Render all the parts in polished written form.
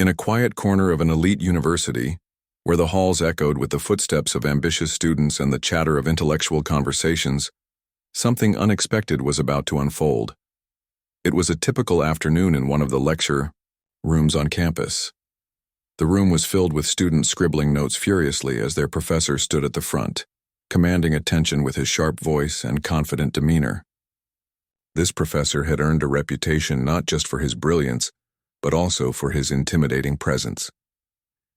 In a quiet corner of an elite university, where the halls echoed with the footsteps of ambitious students and the chatter of intellectual conversations, something unexpected was about to unfold. It was a typical afternoon in one of the lecture rooms on campus. The room was filled with students scribbling notes furiously as their professor stood at the front, commanding attention with his sharp voice and confident demeanor. This professor had earned a reputation not just for his brilliance, but also for his intimidating presence.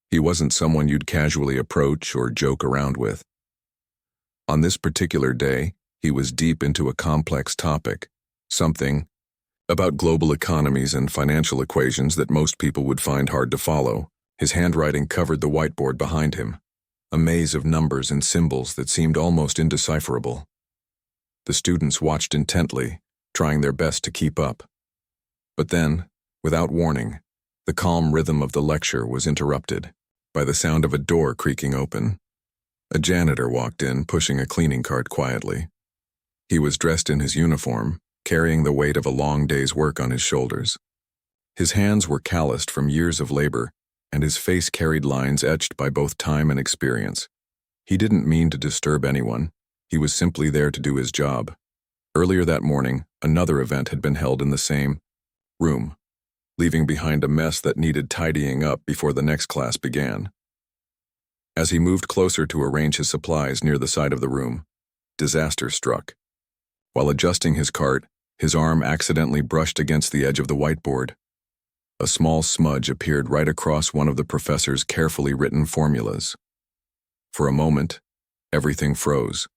He wasn't someone you'd casually approach or joke around with. On this particular day, he was deep into a complex topic, something about global economies and financial equations that most people would find hard to follow. His handwriting covered the whiteboard behind him, a maze of numbers and symbols that seemed almost indecipherable. The students watched intently, trying their best to keep up. But then, without warning, the calm rhythm of the lecture was interrupted by the sound of a door creaking open. A janitor walked in, pushing a cleaning cart quietly. He was dressed in his uniform, carrying the weight of a long day's work on his shoulders. His hands were calloused from years of labor, and his face carried lines etched by both time and experience. He didn't mean to disturb anyone. He was simply there to do his job. Earlier that morning, another event had been held in the same room, leaving behind a mess that needed tidying up before the next class began. As he moved closer to arrange his supplies near the side of the room, disaster struck. While adjusting his cart, his arm accidentally brushed against the edge of the whiteboard. A small smudge appeared right across one of the professor's carefully written formulas. For a moment, everything froze.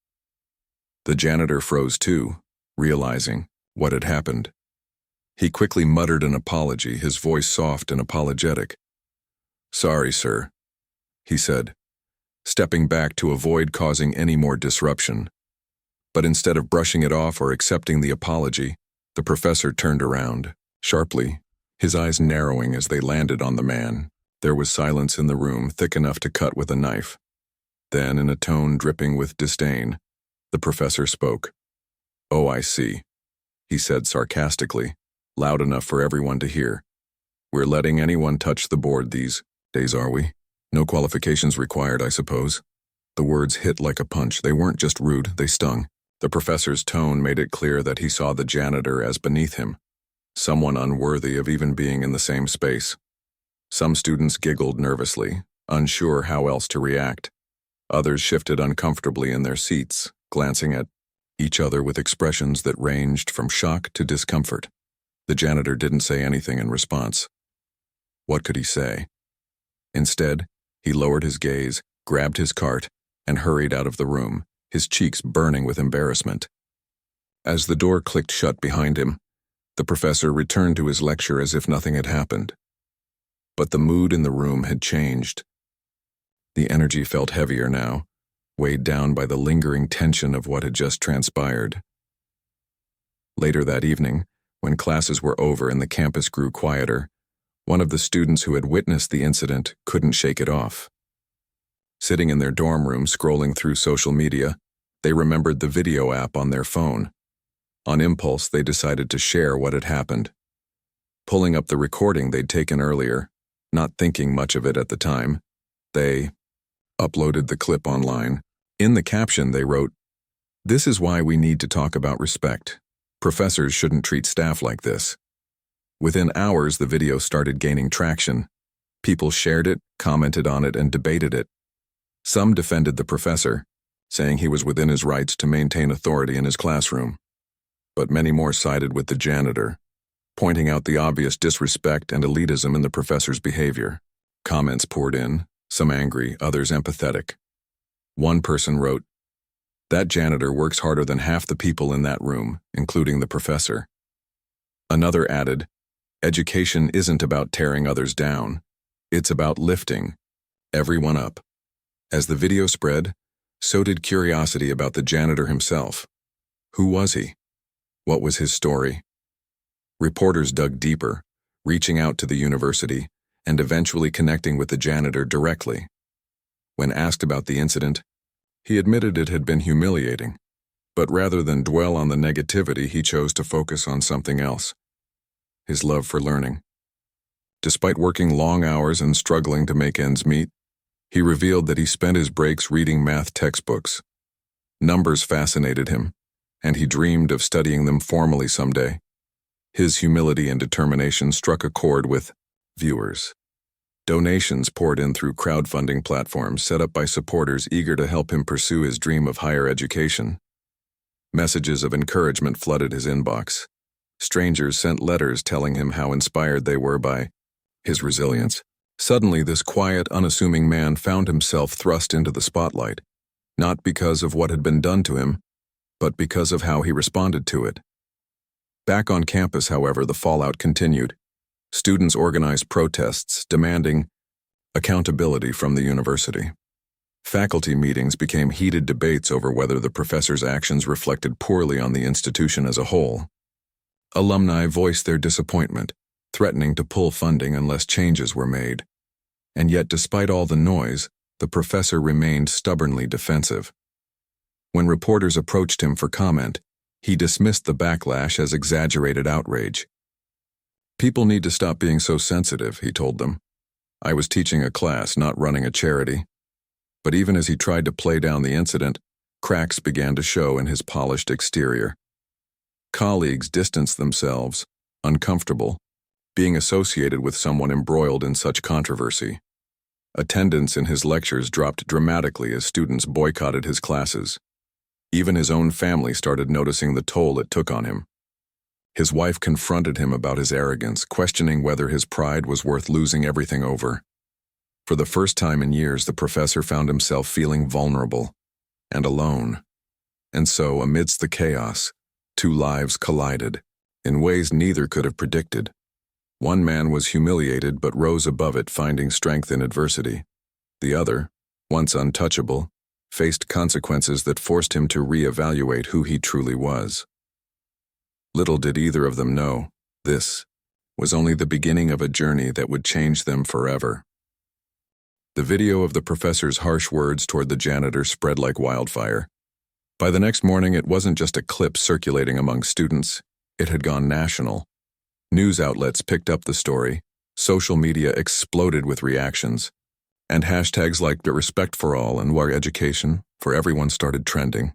The janitor froze too, realizing what had happened. He quickly muttered an apology, his voice soft and apologetic. "Sorry, sir," he said, stepping back to avoid causing any more disruption. But instead of brushing it off or accepting the apology, the professor turned around, sharply, his eyes narrowing as they landed on the man. There was silence in the room, thick enough to cut with a knife. Then, in a tone dripping with disdain, the professor spoke. "Oh, I see," he said sarcastically, loud enough for everyone to hear. "We're letting anyone touch the board these days, are we? No qualifications required, I suppose." The words hit like a punch. They weren't just rude, they stung. The professor's tone made it clear that he saw the janitor as beneath him, someone unworthy of even being in the same space. Some students giggled nervously, unsure how else to react. Others shifted uncomfortably in their seats, glancing at each other with expressions that ranged from shock to discomfort. The janitor didn't say anything in response. What could he say? Instead, he lowered his gaze, grabbed his cart, and hurried out of the room, his cheeks burning with embarrassment. As the door clicked shut behind him, the professor returned to his lecture as if nothing had happened. But the mood in the room had changed. The energy felt heavier now, weighed down by the lingering tension of what had just transpired. Later that evening, when classes were over and the campus grew quieter, one of the students who had witnessed the incident couldn't shake it off. Sitting in their dorm room scrolling through social media, they remembered the video app on their phone. On impulse, they decided to share what had happened. Pulling up the recording they'd taken earlier, not thinking much of it at the time, they uploaded the clip online. In the caption, they wrote, "This is why we need to talk about respect. Professors shouldn't treat staff like this." Within hours, the video started gaining traction. People shared it, commented on it, and debated it. Some defended the professor, saying he was within his rights to maintain authority in his classroom. But many more sided with the janitor, pointing out the obvious disrespect and elitism in the professor's behavior. Comments poured in, some angry, others empathetic. One person wrote, "That janitor works harder than half the people in that room, including the professor." Another added, "Education isn't about tearing others down. It's about lifting everyone up." As the video spread, so did curiosity about the janitor himself. Who was he? What was his story? Reporters dug deeper, reaching out to the university and eventually connecting with the janitor directly. When asked about the incident, he admitted it had been humiliating, but rather than dwell on the negativity, he chose to focus on something else: his love for learning. Despite working long hours and struggling to make ends meet, he revealed that he spent his breaks reading math textbooks. Numbers fascinated him, and he dreamed of studying them formally someday. His humility and determination struck a chord with viewers. Donations poured in through crowdfunding platforms set up by supporters eager to help him pursue his dream of higher education. Messages of encouragement flooded his inbox. Strangers sent letters telling him how inspired they were by his resilience. Suddenly, this quiet, unassuming man found himself thrust into the spotlight, not because of what had been done to him, but because of how he responded to it. Back on campus, however, the fallout continued. Students organized protests demanding accountability from the university. Faculty meetings became heated debates over whether the professor's actions reflected poorly on the institution as a whole. Alumni voiced their disappointment, threatening to pull funding unless changes were made. And yet, despite all the noise, the professor remained stubbornly defensive. When reporters approached him for comment, he dismissed the backlash as exaggerated outrage. "People need to stop being so sensitive," he told them. "I was teaching a class, not running a charity." But even as he tried to play down the incident, cracks began to show in his polished exterior. Colleagues distanced themselves, uncomfortable, being associated with someone embroiled in such controversy. Attendance in his lectures dropped dramatically as students boycotted his classes. Even his own family started noticing the toll it took on him. His wife confronted him about his arrogance, questioning whether his pride was worth losing everything over. For the first time in years, the professor found himself feeling vulnerable and alone. And so, amidst the chaos, two lives collided, in ways neither could have predicted. One man was humiliated but rose above it, finding strength in adversity. The other, once untouchable, faced consequences that forced him to reevaluate who he truly was. Little did either of them know, this was only the beginning of a journey that would change them forever. The video of the professor's harsh words toward the janitor spread like wildfire. By the next morning, it wasn't just a clip circulating among students, it had gone national. News outlets picked up the story, social media exploded with reactions, and hashtags like "respect for all" and "war education" for everyone started trending.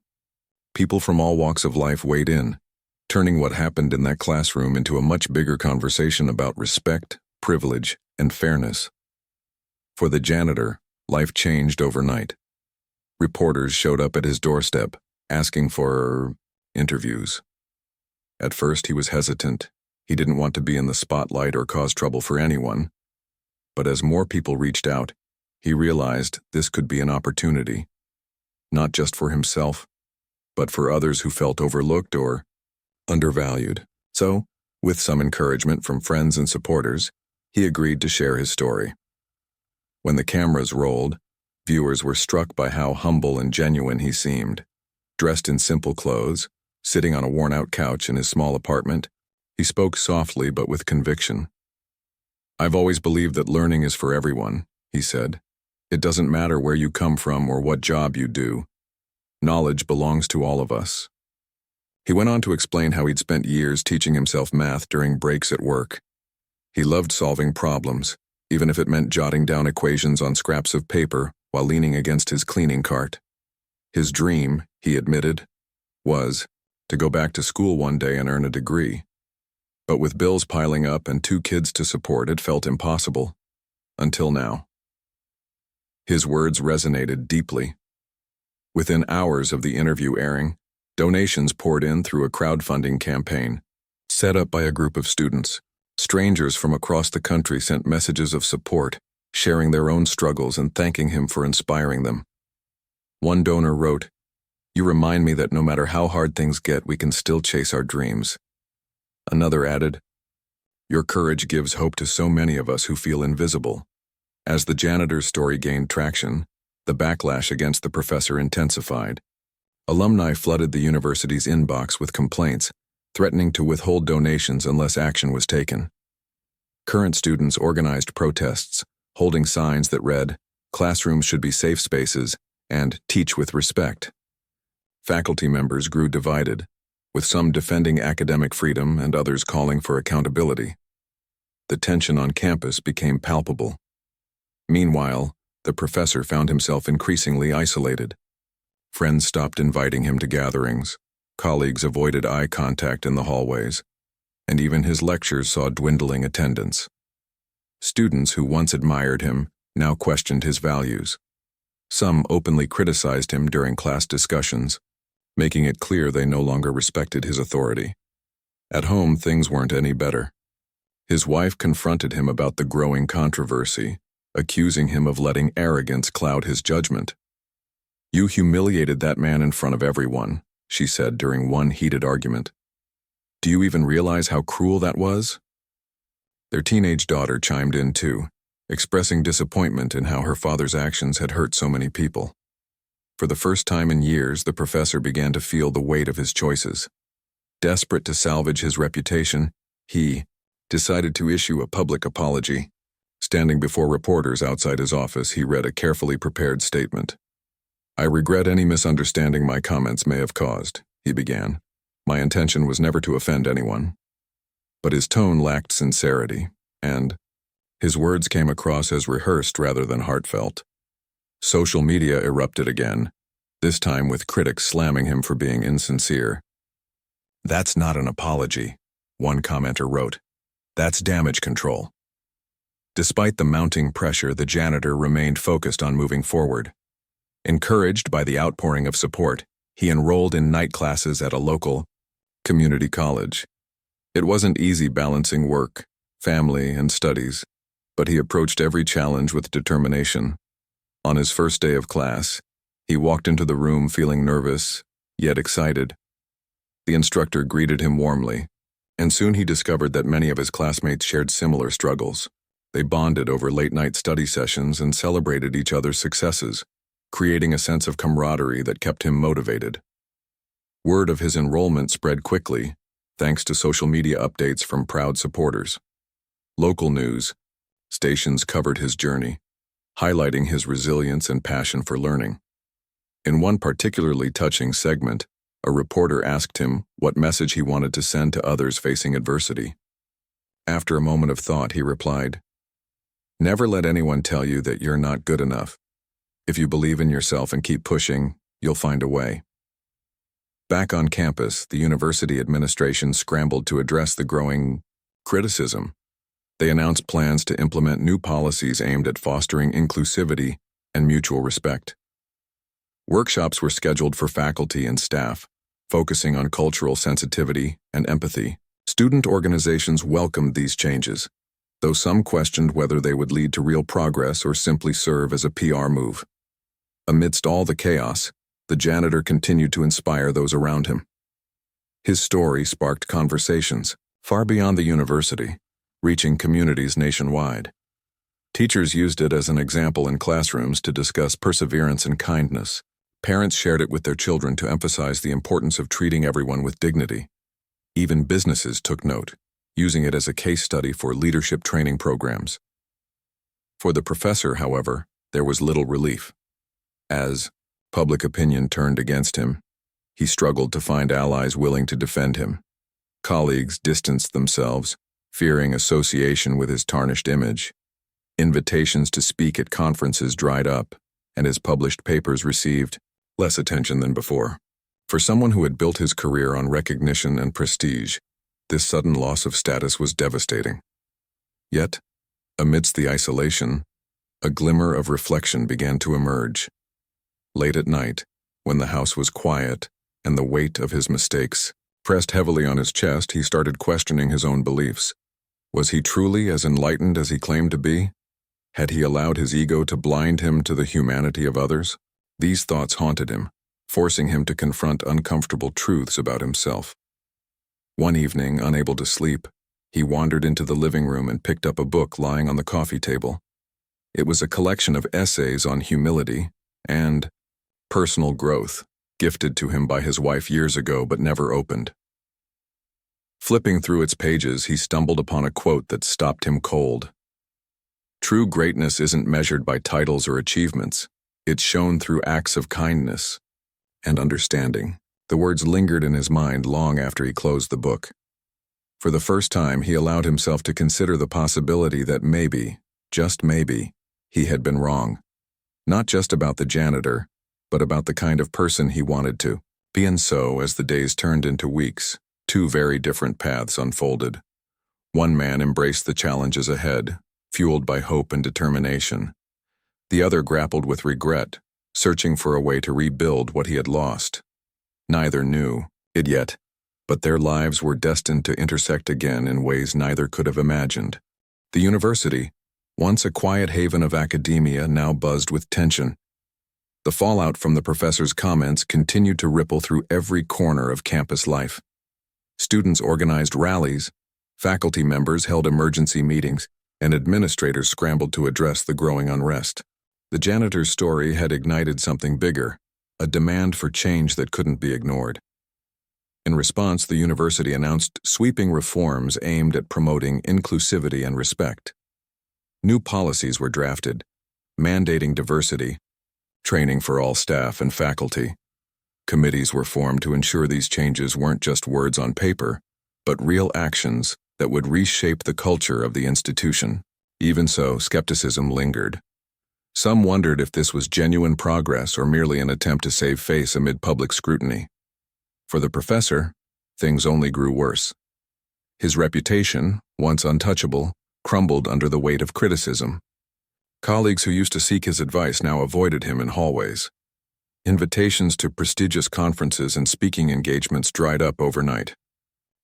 People from all walks of life weighed in, turning what happened in that classroom into a much bigger conversation about respect, privilege, and fairness. For the janitor, life changed overnight. Reporters showed up at his doorstep, asking for interviews. At first, he was hesitant. He didn't want to be in the spotlight or cause trouble for anyone. But as more people reached out, he realized this could be an opportunity, not just for himself, but for others who felt overlooked or undervalued. So, with some encouragement from friends and supporters, he agreed to share his story. When the cameras rolled, viewers were struck by how humble and genuine he seemed. Dressed in simple clothes, sitting on a worn-out couch in his small apartment, he spoke softly but with conviction. "I've always believed that learning is for everyone," he said. "It doesn't matter where you come from or what job you do. Knowledge belongs to all of us." He went on to explain how he'd spent years teaching himself math during breaks at work. He loved solving problems, even if it meant jotting down equations on scraps of paper while leaning against his cleaning cart. His dream, he admitted, was to go back to school one day and earn a degree. But with bills piling up and 2 kids to support, it felt impossible. Until now. His words resonated deeply. Within hours of the interview airing, donations poured in through a crowdfunding campaign, set up by a group of students. Strangers from across the country sent messages of support, sharing their own struggles and thanking him for inspiring them. One donor wrote, "You remind me that no matter how hard things get, we can still chase our dreams." Another added, "Your courage gives hope to so many of us who feel invisible." As the janitor's story gained traction, the backlash against the professor intensified. Alumni flooded the university's inbox with complaints, threatening to withhold donations unless action was taken. Current students organized protests, holding signs that read, "Classrooms should be safe spaces," and "Teach with respect." Faculty members grew divided, with some defending academic freedom and others calling for accountability. the tension on campus became palpable. Meanwhile, the professor found himself increasingly isolated. Friends stopped inviting him to gatherings, colleagues avoided eye contact in the hallways, and even his lectures saw dwindling attendance. Students who once admired him now questioned his values. Some openly criticized him during class discussions, making it clear they no longer respected his authority. At home, things weren't any better. His wife confronted him about the growing controversy, accusing him of letting arrogance cloud his judgment. "You humiliated that man in front of everyone," she said during one heated argument. "Do you even realize how cruel that was?" Their teenage daughter chimed in too, expressing disappointment in how her father's actions had hurt so many people. For the first time in years, the professor began to feel the weight of his choices. Desperate to salvage his reputation, he decided to issue a public apology. Standing before reporters outside his office, he read a carefully prepared statement. "I regret any misunderstanding my comments may have caused," he began. "My intention was never to offend anyone." But his tone lacked sincerity, and his words came across as rehearsed rather than heartfelt. Social media erupted again, this time with critics slamming him for being insincere. "That's not an apology," one commenter wrote. "That's damage control." Despite the mounting pressure, the janitor remained focused on moving forward. Encouraged by the outpouring of support, he enrolled in night classes at a local community college. It wasn't easy balancing work, family, and studies, but he approached every challenge with determination. On his first day of class, he walked into the room feeling nervous, yet excited. The instructor greeted him warmly, and soon he discovered that many of his classmates shared similar struggles. They bonded over late-night study sessions and celebrated each other's successes, creating a sense of camaraderie that kept him motivated. Word of his enrollment spread quickly, thanks to social media updates from proud supporters. Local news stations covered his journey, highlighting his resilience and passion for learning. In one particularly touching segment, a reporter asked him what message he wanted to send to others facing adversity. After a moment of thought, he replied, "Never let anyone tell you that you're not good enough. If you believe in yourself and keep pushing, you'll find a way." Back on campus, the university administration scrambled to address the growing criticism. They announced plans to implement new policies aimed at fostering inclusivity and mutual respect. Workshops were scheduled for faculty and staff, focusing on cultural sensitivity and empathy. Student organizations welcomed these changes, though some questioned whether they would lead to real progress or simply serve as a PR move. Amidst all the chaos, the janitor continued to inspire those around him. His story sparked conversations far beyond the university, reaching communities nationwide. Teachers used it as an example in classrooms to discuss perseverance and kindness. Parents shared it with their children to emphasize the importance of treating everyone with dignity. Even businesses took note, using it as a case study for leadership training programs. For the professor, however, there was little relief. As public opinion turned against him, he struggled to find allies willing to defend him. Colleagues distanced themselves, fearing association with his tarnished image. Invitations to speak at conferences dried up, and his published papers received less attention than before. For someone who had built his career on recognition and prestige, this sudden loss of status was devastating. Yet, amidst the isolation, a glimmer of reflection began to emerge. Late at night, when the house was quiet and the weight of his mistakes pressed heavily on his chest, he started questioning his own beliefs. Was he truly as enlightened as he claimed to be? Had he allowed his ego to blind him to the humanity of others? These thoughts haunted him, forcing him to confront uncomfortable truths about himself. One evening, unable to sleep, he wandered into the living room and picked up a book lying on the coffee table. It was a collection of essays on humility and personal growth, gifted to him by his wife years ago but never opened. Flipping through its pages, he stumbled upon a quote that stopped him cold. "True greatness isn't measured by titles or achievements. It's shown through acts of kindness and understanding." The words lingered in his mind long after he closed the book. For the first time, he allowed himself to consider the possibility that maybe, just maybe, he had been wrong. Not just about the janitor, but about the kind of person he wanted to be. And so, as the days turned into weeks, two very different paths unfolded. One man embraced the challenges ahead, fueled by hope and determination. The other grappled with regret, searching for a way to rebuild what he had lost. Neither knew it yet, but their lives were destined to intersect again in ways neither could have imagined. The university, once a quiet haven of academia, now buzzed with tension. The fallout from the professor's comments continued to ripple through every corner of campus life. Students organized rallies, faculty members held emergency meetings, and administrators scrambled to address the growing unrest. The janitor's story had ignited something bigger, a demand for change that couldn't be ignored. In response, the university announced sweeping reforms aimed at promoting inclusivity and respect. New policies were drafted, mandating diversity, training for all staff and faculty. Committees were formed to ensure these changes weren't just words on paper, but real actions that would reshape the culture of the institution. Even so, skepticism lingered. Some wondered if this was genuine progress or merely an attempt to save face amid public scrutiny. For the professor, things only grew worse. His reputation, once untouchable, crumbled under the weight of criticism. Colleagues who used to seek his advice now avoided him in hallways. Invitations to prestigious conferences and speaking engagements dried up overnight.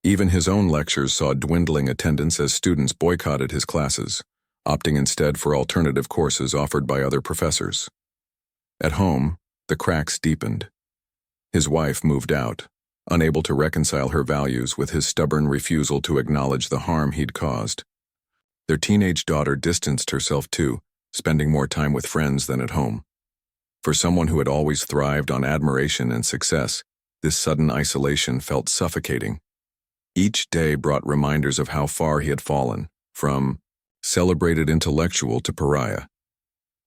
Even his own lectures saw dwindling attendance as students boycotted his classes, opting instead for alternative courses offered by other professors. At home, the cracks deepened. His wife moved out, unable to reconcile her values with his stubborn refusal to acknowledge the harm he'd caused. Their teenage daughter distanced herself too, spending more time with friends than at home. For someone who had always thrived on admiration and success, this sudden isolation felt suffocating. Each day brought reminders of how far he had fallen, from celebrated intellectual to pariah.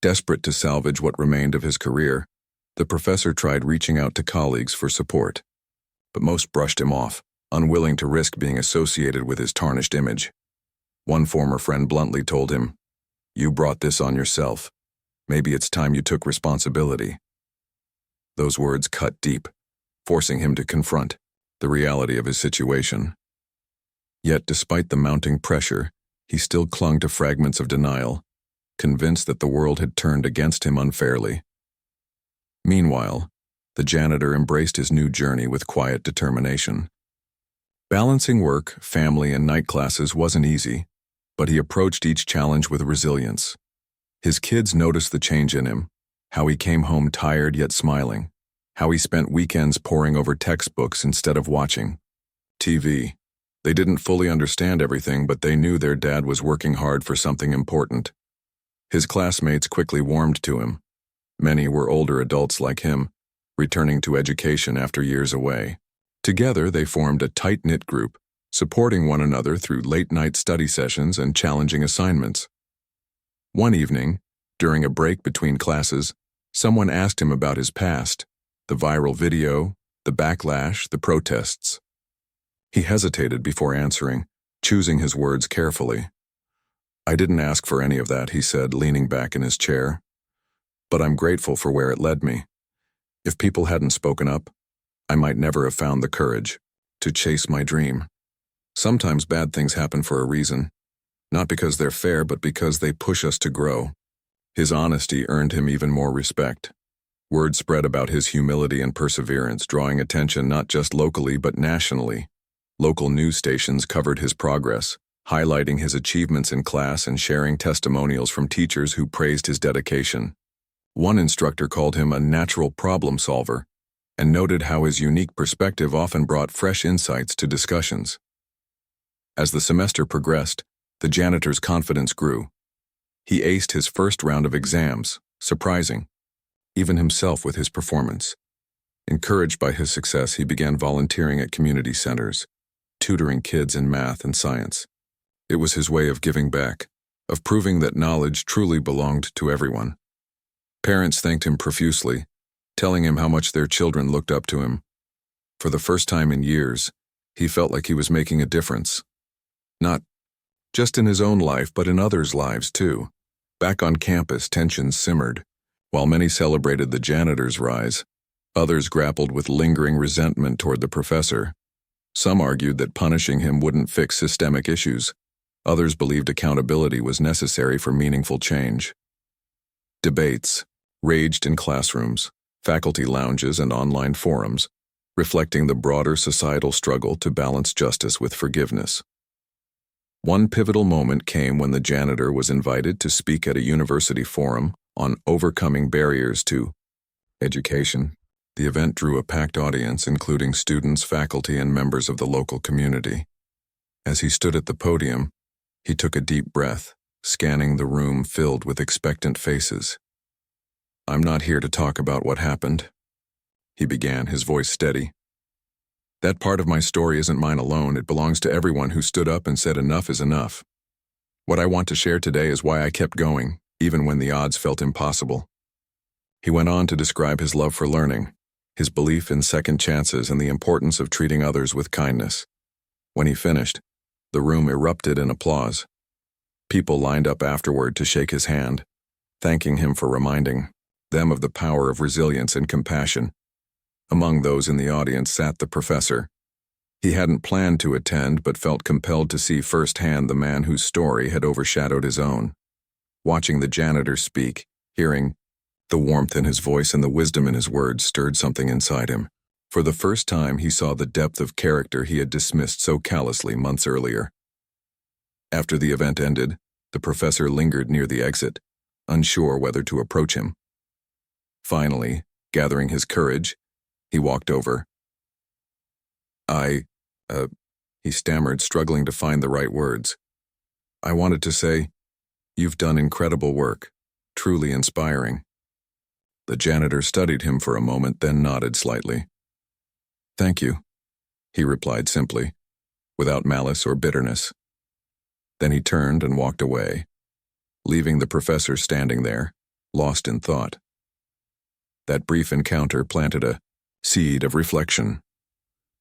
Desperate to salvage what remained of his career, the professor tried reaching out to colleagues for support, but most brushed him off, unwilling to risk being associated with his tarnished image. One former friend bluntly told him, "You brought this on yourself. Maybe it's time you took responsibility." Those words cut deep, forcing him to confront the reality of his situation. Yet, despite the mounting pressure, he still clung to fragments of denial, convinced that the world had turned against him unfairly. Meanwhile, the janitor embraced his new journey with quiet determination. Balancing work, family, and night classes wasn't easy, but he approached each challenge with resilience. His kids noticed the change in him, how he came home tired yet smiling, how he spent weekends poring over textbooks instead of watching TV. They didn't fully understand everything, but they knew their dad was working hard for something important. His classmates quickly warmed to him. Many were older adults like him, returning to education after years away. Together, they formed a tight-knit group, supporting one another through late-night study sessions and challenging assignments. One evening, during a break between classes, someone asked him about his past, the viral video, the backlash, the protests. He hesitated before answering, choosing his words carefully. "I didn't ask for any of that," he said, leaning back in his chair. "But I'm grateful for where it led me. If people hadn't spoken up, I might never have found the courage to chase my dream. Sometimes bad things happen for a reason, not because they're fair, but because they push us to grow." His honesty earned him even more respect. Word spread about his humility and perseverance, drawing attention not just locally but nationally. Local news stations covered his progress, highlighting his achievements in class and sharing testimonials from teachers who praised his dedication. One instructor called him a natural problem solver and noted how his unique perspective often brought fresh insights to discussions. As the semester progressed, the janitor's confidence grew. He aced his first round of exams, surprising even himself with his performance. Encouraged by his success, he began volunteering at community centers, tutoring kids in math and science. It was his way of giving back, of proving that knowledge truly belonged to everyone. Parents thanked him profusely, telling him how much their children looked up to him. For the first time in years, he felt like he was making a difference, Not just in his own life, but in others' lives too. Back on campus, tensions simmered. While many celebrated the janitor's rise, others grappled with lingering resentment toward the professor. Some argued that punishing him wouldn't fix systemic issues. Others believed accountability was necessary for meaningful change. Debates raged in classrooms, faculty lounges, and online forums, reflecting the broader societal struggle to balance justice with forgiveness. One pivotal moment came when the janitor was invited to speak at a university forum on overcoming barriers to education. The event drew a packed audience, including students, faculty, and members of the local community. As he stood at the podium, he took a deep breath, scanning the room filled with expectant faces. "I'm not here to talk about what happened," he began, his voice steady. "That part of my story isn't mine alone. It belongs to everyone who stood up and said enough is enough. What I want to share today is why I kept going, even when the odds felt impossible." He went on to describe his love for learning, his belief in second chances, and the importance of treating others with kindness. When he finished, the room erupted in applause. People lined up afterward to shake his hand, thanking him for reminding them of the power of resilience and compassion. Among those in the audience sat the professor. He hadn't planned to attend, but felt compelled to see firsthand the man whose story had overshadowed his own. Watching the janitor speak, hearing the warmth in his voice and the wisdom in his words stirred something inside him. For the first time, he saw the depth of character he had dismissed so callously months earlier. After the event ended, the professor lingered near the exit, unsure whether to approach him. Finally, gathering his courage, he walked over. He stammered, struggling to find the right words. "I wanted to say, you've done incredible work, truly inspiring." The janitor studied him for a moment, then nodded slightly. "Thank you," he replied simply, without malice or bitterness. Then he turned and walked away, leaving the professor standing there, lost in thought. That brief encounter planted a seed of reflection.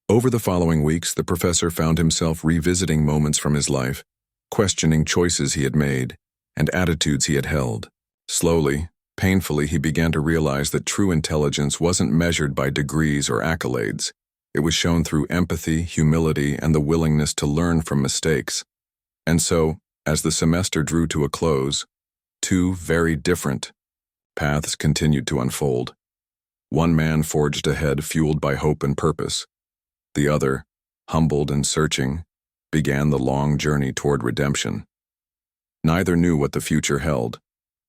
Over the following weeks, the professor found himself revisiting moments from his life, questioning choices he had made and attitudes he had held. Slowly, painfully, he began to realize that true intelligence wasn't measured by degrees or accolades. It was shown through empathy, humility, and the willingness to learn from mistakes. And so, as the semester drew to a close, two very different paths continued to unfold. One man forged ahead, fueled by hope and purpose. The other, humbled and searching, began the long journey toward redemption. Neither knew what the future held,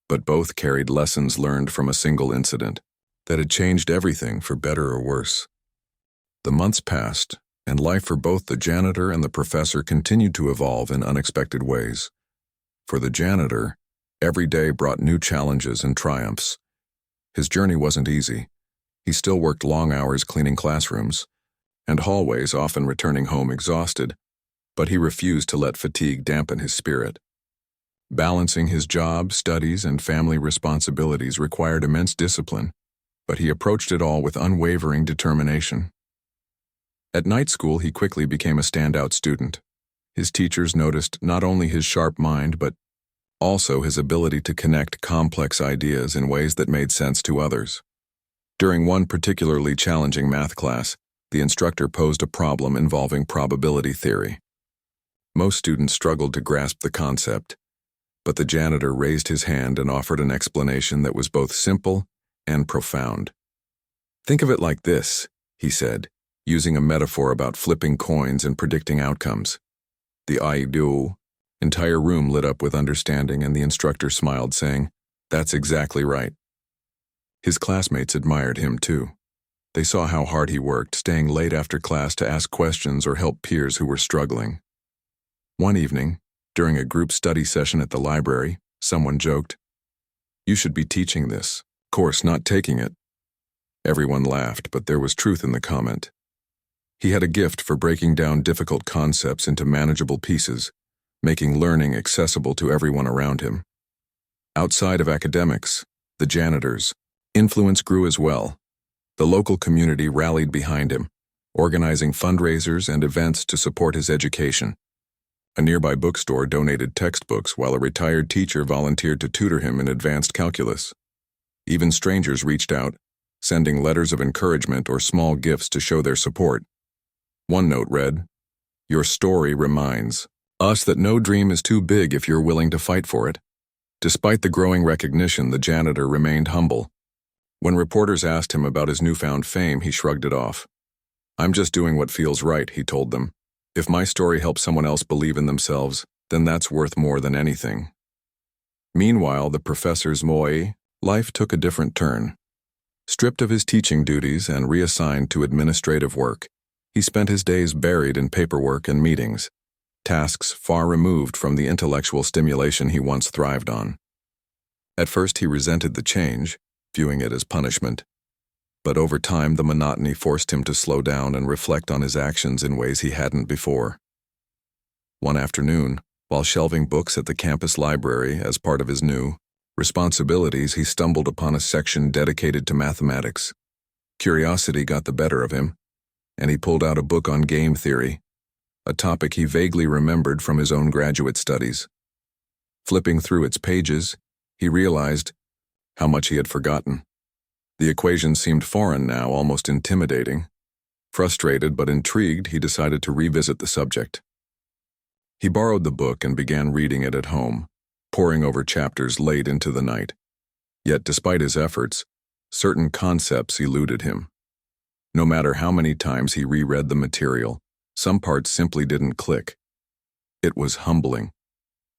but both carried lessons learned from a single incident that had changed everything for better or worse. The months passed, and life for both the janitor and the professor continued to evolve in unexpected ways. For the janitor, every day brought new challenges and triumphs. His journey wasn't easy. He still worked long hours cleaning classrooms and hallways, often returning home exhausted, but he refused to let fatigue dampen his spirit. Balancing his job, studies, and family responsibilities required immense discipline, but he approached it all with unwavering determination. At night school, he quickly became a standout student. His teachers noticed not only his sharp mind, but also his ability to connect complex ideas in ways that made sense to others. During one particularly challenging math class, the instructor posed a problem involving probability theory. Most students struggled to grasp the concept, but the janitor raised his hand and offered an explanation that was both simple and profound. "Think of it like this," he said, using a metaphor about flipping coins and predicting outcomes. The entire room lit up with understanding, and the instructor smiled, saying, "That's exactly right." His classmates admired him too. They saw how hard he worked, staying late after class to ask questions or help peers who were struggling. One evening, during a group study session at the library, someone joked, "You should be teaching this course, not taking it." Everyone laughed, but there was truth in the comment. He had a gift for breaking down difficult concepts into manageable pieces, making learning accessible to everyone around him. Outside of academics, the janitor's influence grew as well. The local community rallied behind him, organizing fundraisers and events to support his education. A nearby bookstore donated textbooks while a retired teacher volunteered to tutor him in advanced calculus. Even strangers reached out, sending letters of encouragement or small gifts to show their support. One note read, "Your story reminds us that no dream is too big if you're willing to fight for it." Despite the growing recognition, the janitor remained humble. When reporters asked him about his newfound fame, he shrugged it off. "I'm just doing what feels right," he told them. "If my story helps someone else believe in themselves, then that's worth more than anything." Meanwhile, the professor's life took a different turn. Stripped of his teaching duties and reassigned to administrative work, he spent his days buried in paperwork and meetings, tasks far removed from the intellectual stimulation he once thrived on. At first he resented the change, viewing it as punishment, but over time the monotony forced him to slow down and reflect on his actions in ways he hadn't before. One afternoon, while shelving books at the campus library as part of his new responsibilities, he stumbled upon a section dedicated to mathematics. Curiosity got the better of him, and he pulled out a book on game theory, a topic he vaguely remembered from his own graduate studies. Flipping through its pages, he realized how much he had forgotten. The equations seemed foreign now, almost intimidating. Frustrated but intrigued, he decided to revisit the subject. He borrowed the book and began reading it at home, poring over chapters late into the night. Yet despite his efforts, certain concepts eluded him. No matter how many times he reread the material, some parts simply didn't click. It was humbling,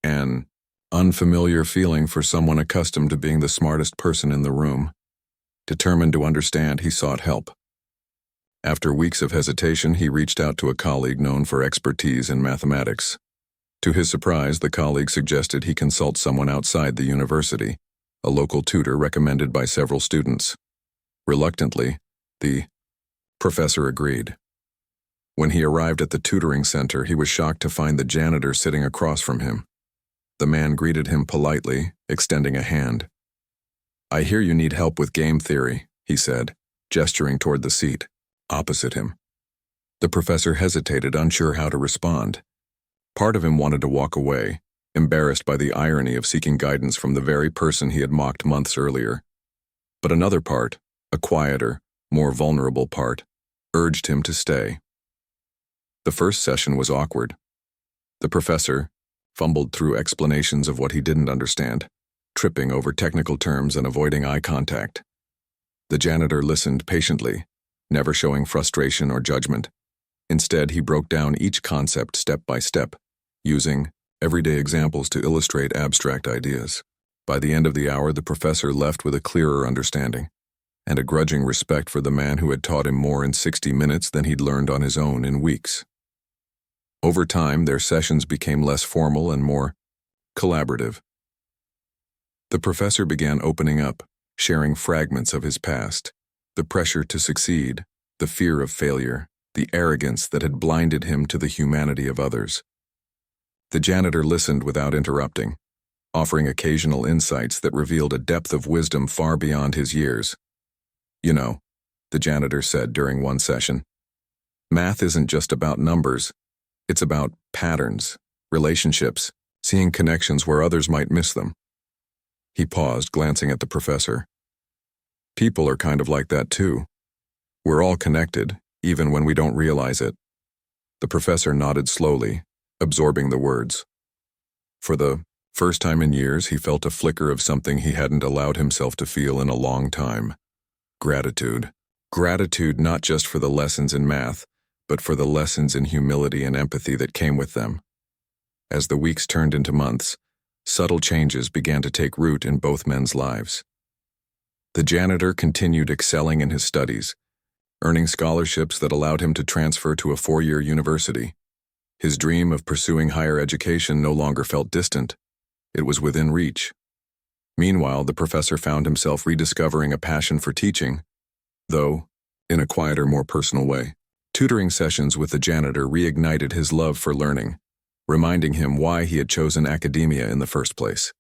an unfamiliar feeling for someone accustomed to being the smartest person in the room. Determined to understand, he sought help. After weeks of hesitation, he reached out to a colleague known for expertise in mathematics. To his surprise, the colleague suggested he consult someone outside the university, a local tutor recommended by several students. Reluctantly, the professor agreed. When he arrived at the tutoring center, he was shocked to find the janitor sitting across from him. The man greeted him politely, extending a hand. "I hear you need help with game theory," he said, gesturing toward the seat opposite him. The professor hesitated, unsure how to respond. Part of him wanted to walk away, embarrassed by the irony of seeking guidance from the very person he had mocked months earlier. But another part, a quieter, more vulnerable part, urged him to stay. The first session was awkward. The professor fumbled through explanations of what he didn't understand, tripping over technical terms and avoiding eye contact. The janitor listened patiently, never showing frustration or judgment. Instead, he broke down each concept step by step, using everyday examples to illustrate abstract ideas. By the end of the hour, the professor left with a clearer understanding and a grudging respect for the man who had taught him more in 60 minutes than he'd learned on his own in weeks. Over time, their sessions became less formal and more collaborative. The professor began opening up, sharing fragments of his past, the pressure to succeed, the fear of failure, the arrogance that had blinded him to the humanity of others. The janitor listened without interrupting, offering occasional insights that revealed a depth of wisdom far beyond his years. "You know," the janitor said during one session, "math isn't just about numbers. It's about patterns, relationships, seeing connections where others might miss them." He paused, glancing at the professor. "People are kind of like that too. We're all connected, even when we don't realize it." The professor nodded slowly, absorbing the words. For the first time in years, he felt a flicker of something he hadn't allowed himself to feel in a long time. Gratitude. Gratitude not just for the lessons in math, but for the lessons in humility and empathy that came with them. As the weeks turned into months, subtle changes began to take root in both men's lives. The janitor continued excelling in his studies, earning scholarships that allowed him to transfer to a 4-year university. His dream of pursuing higher education no longer felt distant. It was within reach. Meanwhile, the professor found himself rediscovering a passion for teaching, though in a quieter, more personal way. Tutoring sessions with the janitor reignited his love for learning, reminding him why he had chosen academia in the first place.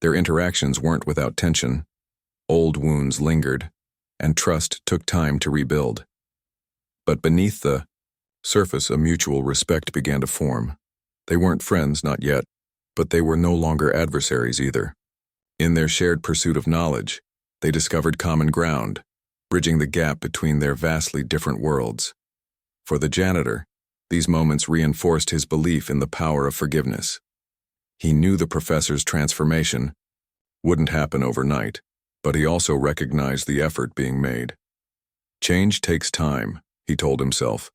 Their interactions weren't without tension. Old wounds lingered, and trust took time to rebuild. But beneath the surface, a mutual respect began to form. They weren't friends, not yet, but they were no longer adversaries either. In their shared pursuit of knowledge, they discovered common ground, bridging the gap between their vastly different worlds. For the janitor, these moments reinforced his belief in the power of forgiveness. He knew the professor's transformation wouldn't happen overnight, but he also recognized the effort being made. Change takes time, he told himself,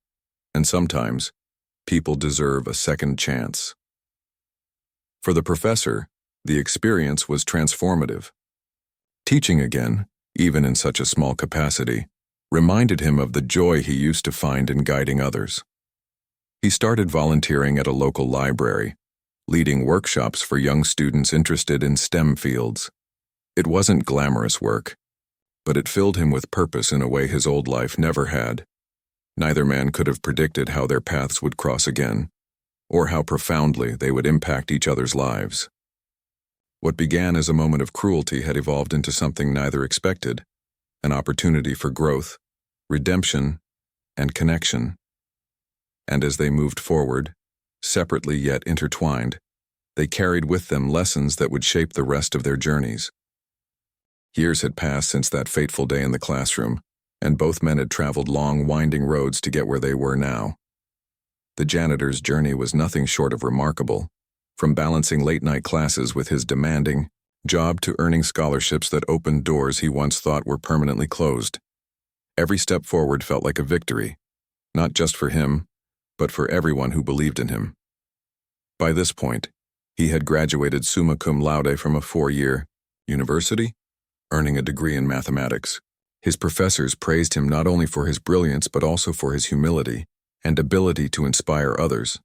and sometimes people deserve a second chance. For the professor, the experience was transformative. Teaching again, even in such a small capacity, reminded him of the joy he used to find in guiding others. He started volunteering at a local library, leading workshops for young students interested in STEM fields. It wasn't glamorous work, but it filled him with purpose in a way his old life never had. Neither man could have predicted how their paths would cross again, or how profoundly they would impact each other's lives. What began as a moment of cruelty had evolved into something neither expected, an opportunity for growth, redemption, and connection. And as they moved forward, separately yet intertwined, they carried with them lessons that would shape the rest of their journeys. Years had passed since that fateful day in the classroom, and both men had traveled long, winding roads to get where they were now. The janitor's journey was nothing short of remarkable, from balancing late-night classes with his demanding job to earning scholarships that opened doors he once thought were permanently closed. Every step forward felt like a victory, not just for him, but for everyone who believed in him. By this point, he had graduated summa cum laude from a 4-year university, earning a degree in mathematics. His professors praised him not only for his brilliance but also for his humility and ability to inspire others.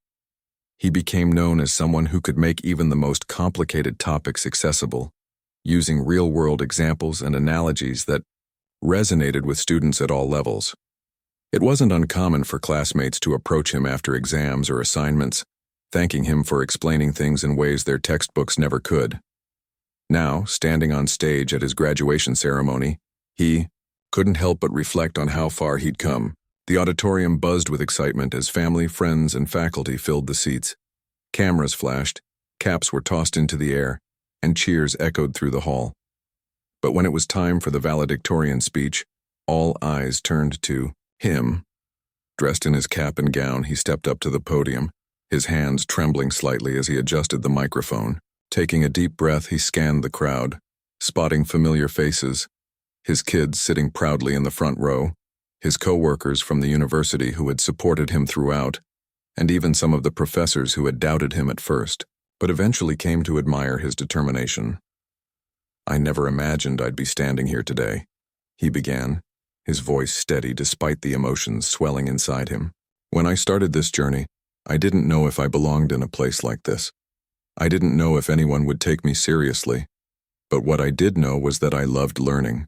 He became known as someone who could make even the most complicated topics accessible, using real-world examples and analogies that resonated with students at all levels. It wasn't uncommon for classmates to approach him after exams or assignments, thanking him for explaining things in ways their textbooks never could. Now, standing on stage at his graduation ceremony, he couldn't help but reflect on how far he'd come. The auditorium buzzed with excitement as family, friends, and faculty filled the seats. Cameras flashed, caps were tossed into the air, and cheers echoed through the hall. But when it was time for the valedictorian speech, all eyes turned to him. Dressed in his cap and gown, he stepped up to the podium, his hands trembling slightly as he adjusted the microphone. Taking a deep breath, he scanned the crowd, spotting familiar faces, his kids sitting proudly in the front row, his co-workers from the university who had supported him throughout, and even some of the professors who had doubted him at first, but eventually came to admire his determination. "I never imagined I'd be standing here today," he began, his voice steady despite the emotions swelling inside him. "When I started this journey, I didn't know if I belonged in a place like this. I didn't know if anyone would take me seriously, but what I did know was that I loved learning,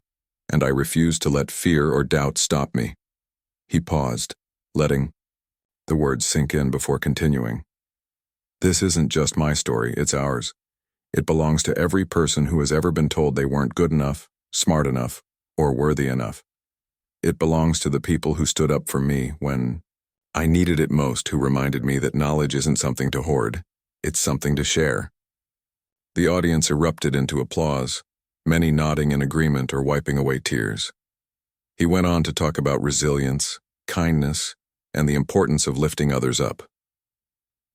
and I refused to let fear or doubt stop me." He paused, letting the words sink in before continuing. "This isn't just my story, it's ours. It belongs to every person who has ever been told they weren't good enough, smart enough, or worthy enough. It belongs to the people who stood up for me when I needed it most, who reminded me that knowledge isn't something to hoard, it's something to share." The audience erupted into applause, many nodding in agreement or wiping away tears. He went on to talk about resilience, kindness, and the importance of lifting others up.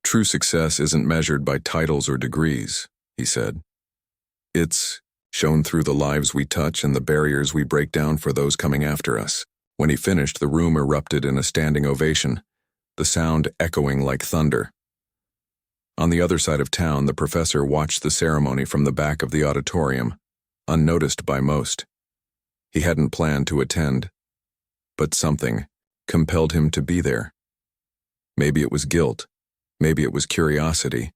"True success isn't measured by titles or degrees," he said. "It's shown through the lives we touch and the barriers we break down for those coming after us." When he finished, the room erupted in a standing ovation, the sound echoing like thunder. On the other side of town, the professor watched the ceremony from the back of the auditorium, unnoticed by most. He hadn't planned to attend, but something compelled him to be there. Maybe it was guilt, maybe it was curiosity,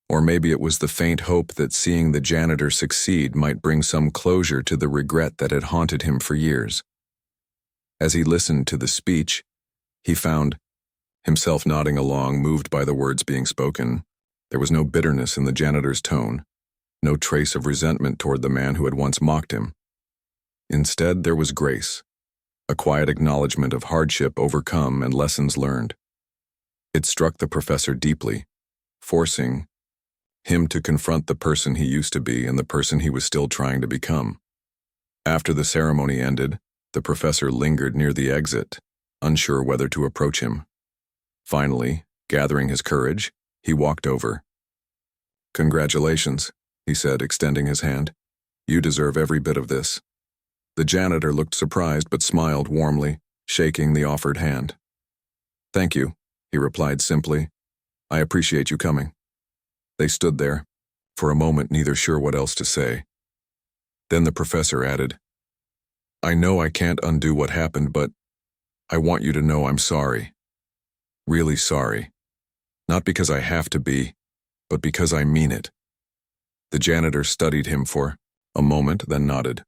or maybe it was the faint hope that seeing the janitor succeed might bring some closure to the regret that had haunted him for years. As he listened to the speech, he found himself nodding along, moved by the words being spoken. There was no bitterness in the janitor's tone, no trace of resentment toward the man who had once mocked him. Instead, there was grace, a quiet acknowledgement of hardship overcome and lessons learned. It struck the professor deeply. forcing him to confront the person he used to be and the person he was still trying to become. After the ceremony ended, the professor lingered near the exit, unsure whether to approach him. Finally, gathering his courage, he walked over. "Congratulations," he said, extending his hand. "You deserve every bit of this." The janitor looked surprised but smiled warmly, shaking the offered hand. "Thank you," he replied simply. "I appreciate you coming." They stood there, for a moment neither sure what else to say. Then the professor added, "I know I can't undo what happened, but I want you to know I'm sorry. Really sorry. Not because I have to be, but because I mean it." The janitor studied him for a moment, then nodded.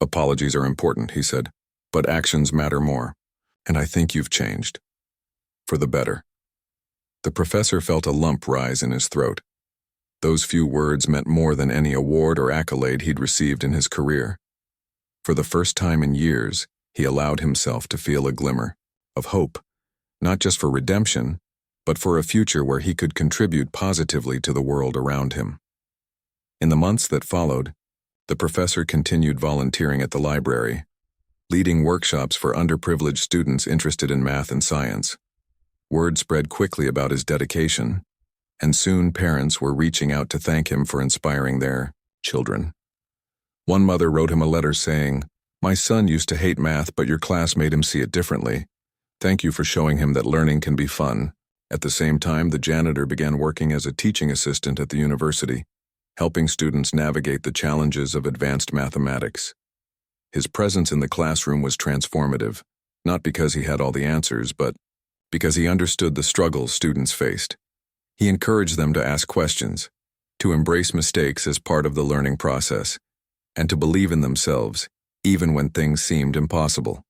"Apologies are important," he said, "but actions matter more, and I think you've changed. For the better." The professor felt a lump rise in his throat. Those few words meant more than any award or accolade he'd received in his career. For the first time in years, he allowed himself to feel a glimmer of hope, not just for redemption, but for a future where he could contribute positively to the world around him. In the months that followed, the professor continued volunteering at the library, leading workshops for underprivileged students interested in math and science. Word spread quickly about his dedication, and soon parents were reaching out to thank him for inspiring their children. One mother wrote him a letter saying, "My son used to hate math, but your class made him see it differently. Thank you for showing him that learning can be fun." At the same time, the janitor began working as a teaching assistant at the university, helping students navigate the challenges of advanced mathematics. His presence in the classroom was transformative, not because he had all the answers, but because he understood the struggles students faced. He encouraged them to ask questions, to embrace mistakes as part of the learning process, and to believe in themselves, even when things seemed impossible.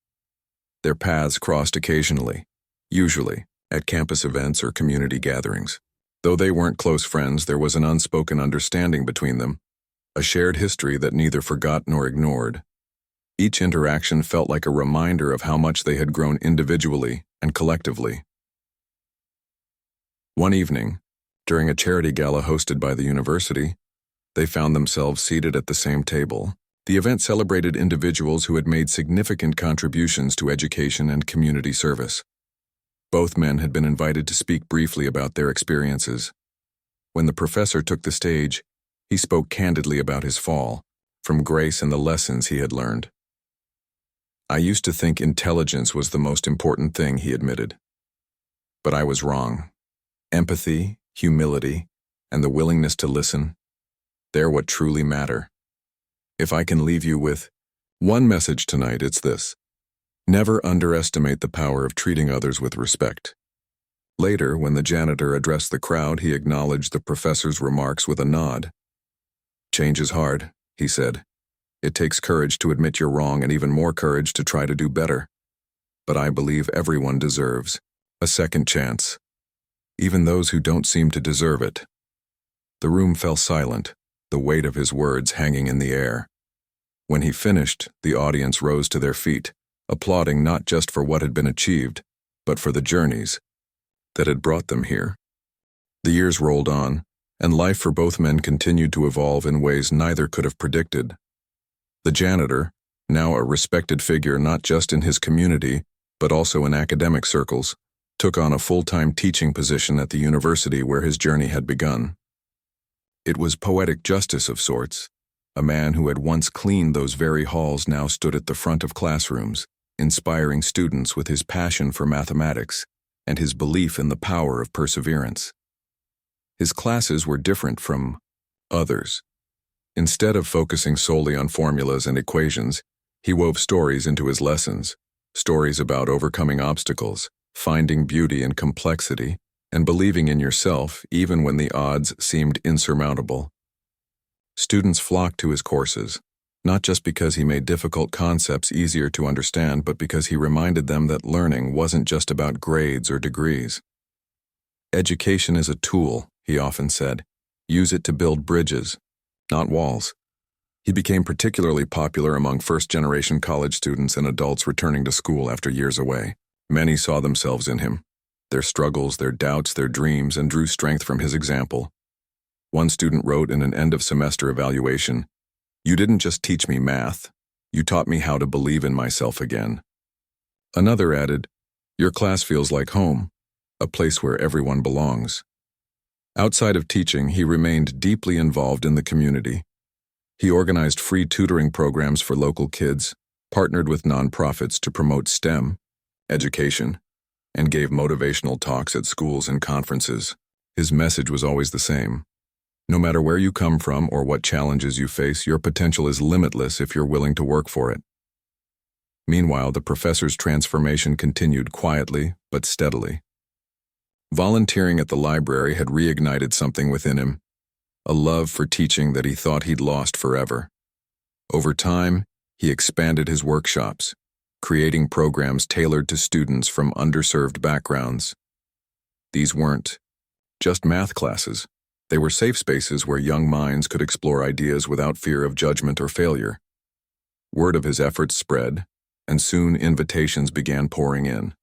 Their paths crossed occasionally, usually at campus events or community gatherings. Though they weren't close friends, there was an unspoken understanding between them, a shared history that neither forgot nor ignored. Each interaction felt like a reminder of how much they had grown individually and collectively. One evening, during a charity gala hosted by the university, they found themselves seated at the same table. The event celebrated individuals who had made significant contributions to education and community service. Both men had been invited to speak briefly about their experiences. When the professor took the stage, he spoke candidly about his fall, from grace and the lessons he had learned. "I used to think intelligence was the most important thing," he admitted. "But I was wrong. Empathy, humility, and the willingness to listen, they're what truly matter. If I can leave you with one message tonight, it's this: never underestimate the power of treating others with respect." Later, when the janitor addressed the crowd, he acknowledged the professor's remarks with a nod. "Change is hard," he said. "It takes courage to admit you're wrong and even more courage to try to do better. But I believe everyone deserves a second chance, even those who don't seem to deserve it." The room fell silent, the weight of his words hanging in the air. When he finished, the audience rose to their feet, applauding not just for what had been achieved, but for the journeys that had brought them here. The years rolled on, and life for both men continued to evolve in ways neither could have predicted. The janitor, now a respected figure not just in his community, but also in academic circles, took on a full-time teaching position at the university where his journey had begun. It was poetic justice of sorts. A man who had once cleaned those very halls now stood at the front of classrooms, inspiring students with his passion for mathematics and his belief in the power of perseverance. His classes were different from others. Instead of focusing solely on formulas and equations, he wove stories into his lessons, stories about overcoming obstacles, finding beauty in complexity, and believing in yourself even when the odds seemed insurmountable. Students flocked to his courses, not just because he made difficult concepts easier to understand, but because he reminded them that learning wasn't just about grades or degrees. "Education is a tool," he often said. "Use it to build bridges, not walls." He became particularly popular among first-generation college students and adults returning to school after years away. Many saw themselves in him. their struggles, their doubts, their dreams, and drew strength from his example. One student wrote in an end-of-semester evaluation, "You didn't just teach me math, you taught me how to believe in myself again." Another added, "Your class feels like home, a place where everyone belongs." Outside of teaching, he remained deeply involved in the community. He organized free tutoring programs for local kids, partnered with nonprofits to promote STEM education, and gave motivational talks at schools and conferences. His message was always the same. No matter where you come from or what challenges you face, your potential is limitless if you're willing to work for it. Meanwhile, the professor's transformation continued quietly but steadily. Volunteering at the library had reignited something within him, a love for teaching that he thought he'd lost forever. Over time, he expanded his workshops, creating programs tailored to students from underserved backgrounds. These weren't just math classes. They were safe spaces where young minds could explore ideas without fear of judgment or failure. Word of his efforts spread, and soon invitations began pouring in.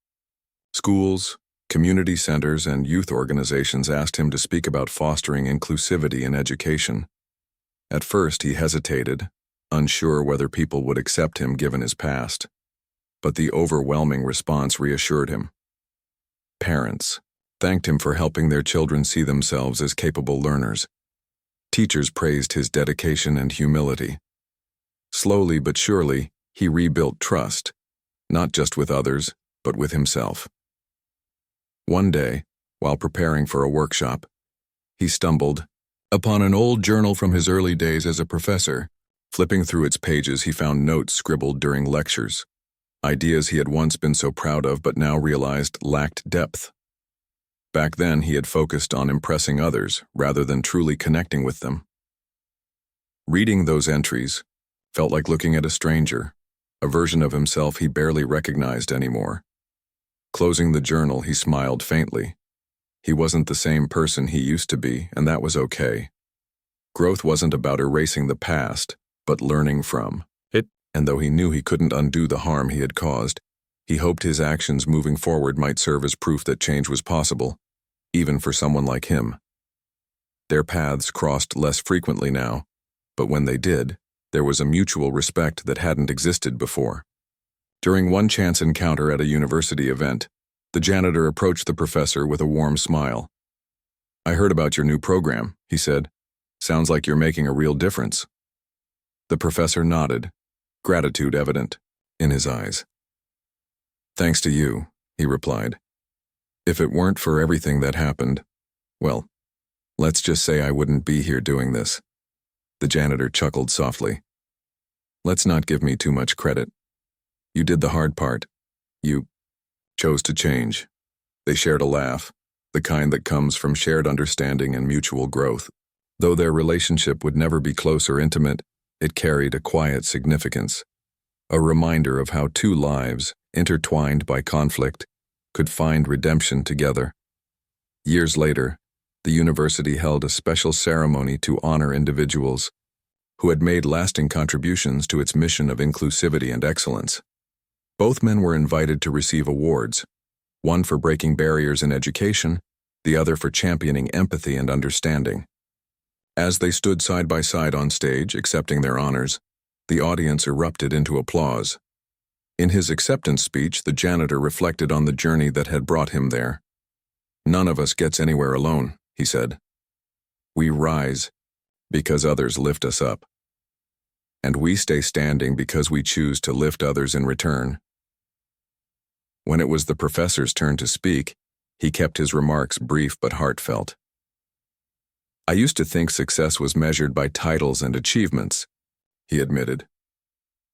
Schools, community centers, and youth organizations asked him to speak about fostering inclusivity in education. At first, he hesitated, unsure whether people would accept him given his past. But the overwhelming response reassured him. Parents thanked him for helping their children see themselves as capable learners. Teachers praised his dedication and humility. Slowly but surely, he rebuilt trust, not just with others, but with himself. One day, while preparing for a workshop, he stumbled upon an old journal from his early days as a professor. Flipping through its pages, he found notes scribbled during lectures, ideas he had once been so proud of but now realized lacked depth. Back then, he had focused on impressing others rather than truly connecting with them. Reading those entries felt like looking at a stranger, a version of himself he barely recognized anymore. Closing the journal, he smiled faintly. He wasn't the same person he used to be, and that was okay. Growth wasn't about erasing the past, but learning from it. And though he knew he couldn't undo the harm he had caused, he hoped his actions moving forward might serve as proof that change was possible, even for someone like him. Their paths crossed less frequently now, but when they did, there was a mutual respect that hadn't existed before. During one chance encounter at a university event, the janitor approached the professor with a warm smile. "I heard about your new program," he said. "Sounds like you're making a real difference." The professor nodded, gratitude evident in his eyes. "Thanks to you," he replied. "If it weren't for everything that happened, well, let's just say I wouldn't be here doing this." The janitor chuckled softly. "Let's not give me too much credit. You did the hard part. You chose to change." They shared a laugh, the kind that comes from shared understanding and mutual growth. Though their relationship would never be close or intimate, it carried a quiet significance, a reminder of how two lives, intertwined by conflict, could find redemption together. Years later, the university held a special ceremony to honor individuals who had made lasting contributions to its mission of inclusivity and excellence. Both men were invited to receive awards, one for breaking barriers in education, the other for championing empathy and understanding. As they stood side by side on stage, accepting their honors, the audience erupted into applause. In his acceptance speech, the janitor reflected on the journey that had brought him there. "None of us gets anywhere alone," he said. "We rise because others lift us up. And we stay standing because we choose to lift others in return." When it was the professor's turn to speak, he kept his remarks brief but heartfelt. "I used to think success was measured by titles and achievements," he admitted.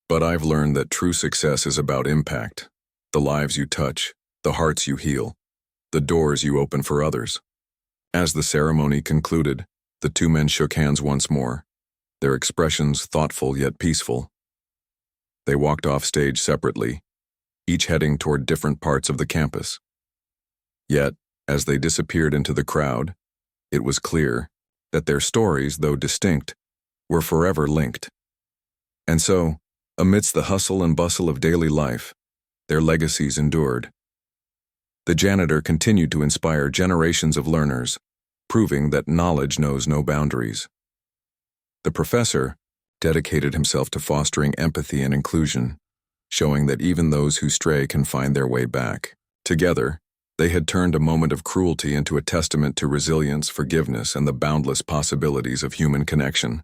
"But I've learned that true success is about impact, the lives you touch, the hearts you heal, the doors you open for others." As the ceremony concluded, the two men shook hands once more, their expressions thoughtful yet peaceful. They walked off stage separately, each heading toward different parts of the campus. Yet, as they disappeared into the crowd, it was clear that their stories, though distinct, were forever linked. And so, amidst the hustle and bustle of daily life, their legacies endured. The janitor continued to inspire generations of learners, proving that knowledge knows no boundaries. The professor dedicated himself to fostering empathy and inclusion, showing that even those who stray can find their way back. Together, they had turned a moment of cruelty into a testament to resilience, forgiveness, and the boundless possibilities of human connection.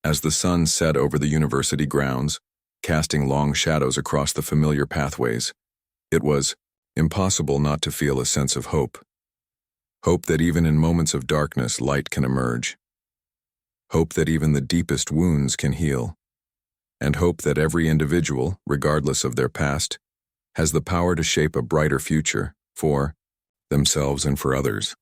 As the sun set over the university grounds, casting long shadows across the familiar pathways, it was impossible not to feel a sense of hope. Hope that even in moments of darkness, light can emerge. Hope that even the deepest wounds can heal. And hope that every individual, regardless of their past, has the power to shape a brighter future for themselves and for others.